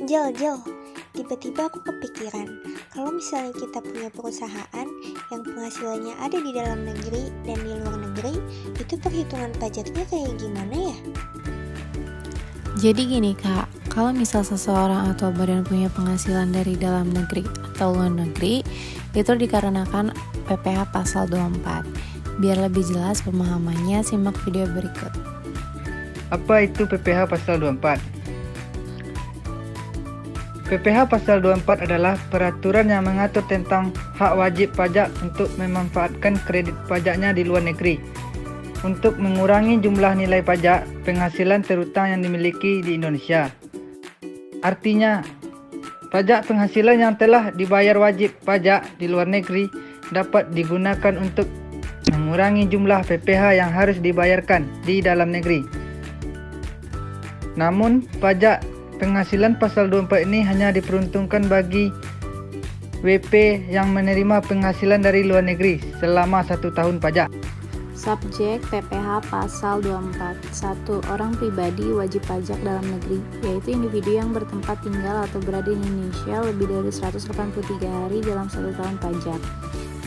Jel, tiba-tiba aku kepikiran, kalau misalnya kita punya perusahaan yang penghasilannya ada di dalam negeri dan di luar negeri, itu perhitungan pajaknya kayak gimana ya? Jadi gini Kak, kalau misal seseorang atau badan punya penghasilan dari dalam negeri atau luar negeri, itu dikarenakan PPh pasal 24. Biar lebih jelas pemahamannya, simak video berikut. Apa itu PPh pasal 24? PPh pasal 24 adalah peraturan yang mengatur tentang hak wajib pajak untuk memanfaatkan kredit pajaknya di luar negeri untuk mengurangi jumlah nilai pajak penghasilan terutang yang dimiliki di Indonesia. Artinya, pajak penghasilan yang telah dibayar wajib pajak di luar negeri dapat digunakan untuk mengurangi jumlah PPh yang harus dibayarkan di dalam negeri. Namun, pajak penghasilan pasal 24 ini hanya diperuntukkan bagi WP yang menerima penghasilan dari luar negeri selama 1 tahun pajak. Subjek PPh pasal 24. 1. Orang pribadi wajib pajak dalam negeri, yaitu individu yang bertempat tinggal atau berada di Indonesia lebih dari 183 hari dalam 1 tahun pajak,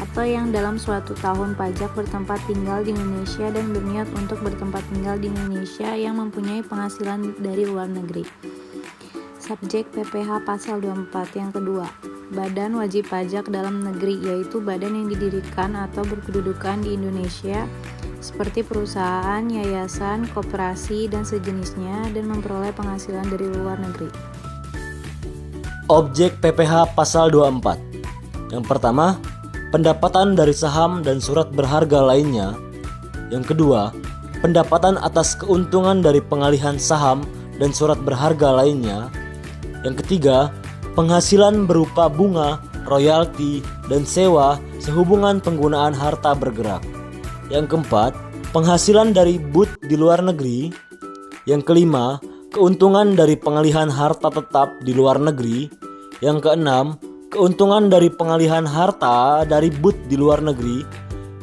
atau yang dalam suatu tahun pajak bertempat tinggal di Indonesia dan berniat untuk bertempat tinggal di Indonesia yang mempunyai penghasilan dari luar negeri. Subjek PPh pasal 24 yang kedua, badan wajib pajak dalam negeri, yaitu badan yang didirikan atau berkedudukan di Indonesia seperti perusahaan, yayasan, koperasi, dan sejenisnya dan memperoleh penghasilan dari luar negeri. Objek PPh pasal 24. Yang pertama, pendapatan dari saham dan surat berharga lainnya. Yang kedua, pendapatan atas keuntungan dari pengalihan saham dan surat berharga lainnya. Yang ketiga, penghasilan berupa bunga, royalti, dan sewa sehubungan penggunaan harta bergerak. Yang keempat, penghasilan dari but di luar negeri. Yang kelima, keuntungan dari pengalihan harta tetap di luar negeri. Yang keenam, keuntungan dari pengalihan harta dari but di luar negeri.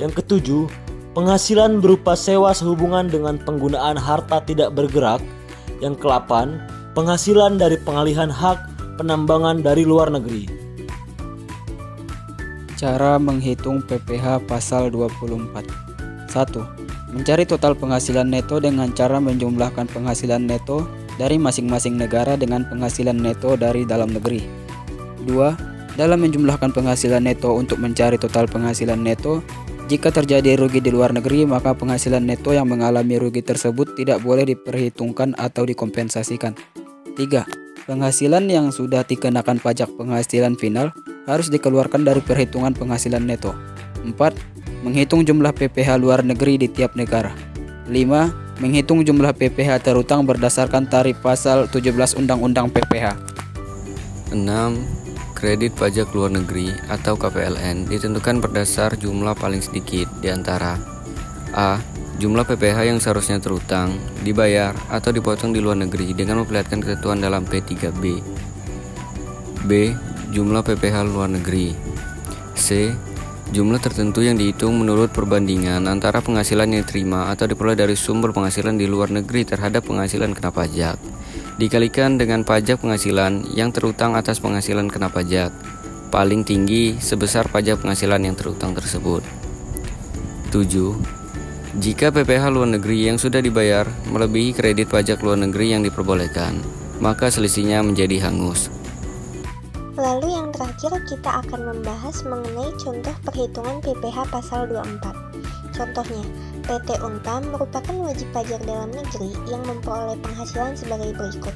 Yang ketujuh, penghasilan berupa sewa sehubungan dengan penggunaan harta tidak bergerak. Yang kelapan, penghasilan dari pengalihan hak penambangan dari luar negeri. Cara menghitung PPh pasal 24. 1. Mencari total penghasilan neto dengan cara menjumlahkan penghasilan neto dari masing-masing negara dengan penghasilan neto dari dalam negeri. 2. Dalam menjumlahkan penghasilan neto untuk mencari total penghasilan neto, jika terjadi rugi di luar negeri, maka penghasilan neto yang mengalami rugi tersebut tidak boleh diperhitungkan atau dikompensasikan. 3. Penghasilan yang sudah dikenakan pajak penghasilan final harus dikeluarkan dari perhitungan penghasilan neto. 4. Menghitung jumlah PPh luar negeri di tiap negara. 5. Menghitung jumlah PPh terutang berdasarkan tarif pasal 17 Undang-Undang PPh. 6. Kredit pajak luar negeri atau KPLN ditentukan berdasar jumlah paling sedikit di antara A. Jumlah PPh yang seharusnya terutang, dibayar, atau dipotong di luar negeri dengan memperlihatkan ketentuan dalam P3B. B. Jumlah PPh luar negeri. C. Jumlah tertentu yang dihitung menurut perbandingan antara penghasilan yang diterima atau diperoleh dari sumber penghasilan di luar negeri terhadap penghasilan kena pajak, dikalikan dengan pajak penghasilan yang terutang atas penghasilan kena pajak, paling tinggi sebesar pajak penghasilan yang terutang tersebut. 7. Jika PPh luar negeri yang sudah dibayar melebihi kredit pajak luar negeri yang diperbolehkan, maka selisihnya menjadi hangus. Lalu yang terakhir kita akan membahas mengenai contoh perhitungan PPh pasal 24. Contohnya, PT Untam merupakan wajib pajak dalam negeri yang memperoleh penghasilan sebagai berikut.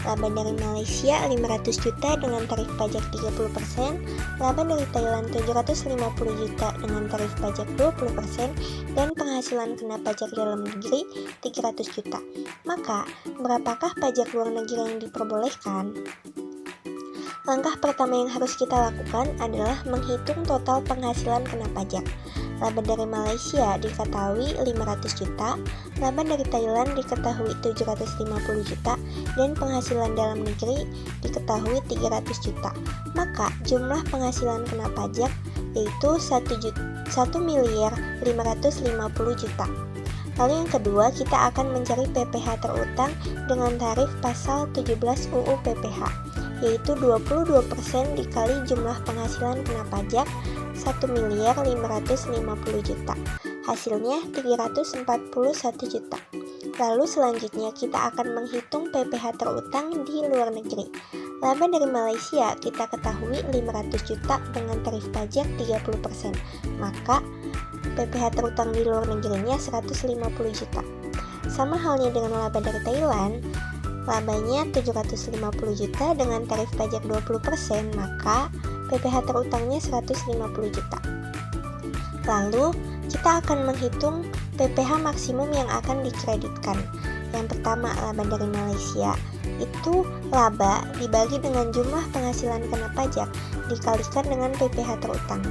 Laba dari Malaysia 500 juta dengan tarif pajak 30%, laba dari Thailand 750 juta dengan tarif pajak 20%, dan penghasilan kena pajak dalam negeri 300 juta. Maka, berapakah pajak luar negeri yang diperbolehkan? Langkah pertama yang harus kita lakukan adalah menghitung total penghasilan kena pajak. Laba dari Malaysia diketahui 500 juta, laba dari Thailand diketahui 750 juta, dan penghasilan dalam negeri diketahui 300 juta. Maka jumlah penghasilan kena pajak yaitu 1.550.000.000. Lalu yang kedua, kita akan mencari PPh terutang dengan tarif pasal 17 UU PPh, yaitu 22% dikali jumlah penghasilan kena pajak 1.550.000.000. Hasilnya 341 juta. Lalu selanjutnya kita akan menghitung PPh terutang di luar negeri. Laba dari Malaysia kita ketahui 500 juta dengan tarif pajak 30%. Maka PPh terutang di luar negerinya 150 juta. Sama halnya dengan laba dari Thailand, labanya 750 juta dengan tarif pajak 20%, maka PPh terutangnya 150 juta. Lalu kita akan menghitung PPh maksimum yang akan dikreditkan. Yang pertama, laba dari Malaysia itu laba dibagi dengan jumlah penghasilan kena pajak dikalikan dengan PPh terutang.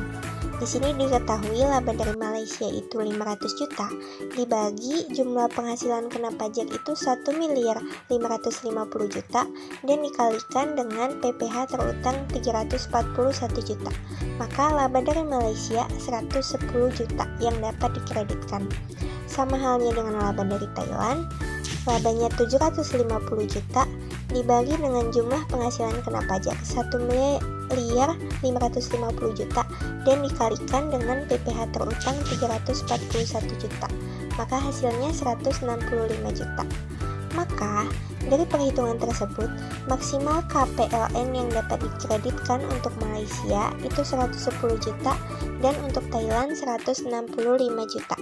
Di sini diketahui laba dari Malaysia itu 500 juta dibagi jumlah penghasilan kena pajak itu 1.550.000.000 juta dan dikalikan dengan PPh terutang 341 juta. Maka laba dari Malaysia 110 juta yang dapat dikreditkan. Sama halnya dengan laba dari Thailand, labanya 750 juta dibagi dengan jumlah penghasilan kena pajak 1.550.000 juta dan dikalikan dengan PPh terutang 341 juta. Maka hasilnya 165 juta. Maka dari perhitungan tersebut, maksimal KPLN yang dapat dikreditkan untuk Malaysia itu 110 juta dan untuk Thailand 165 juta.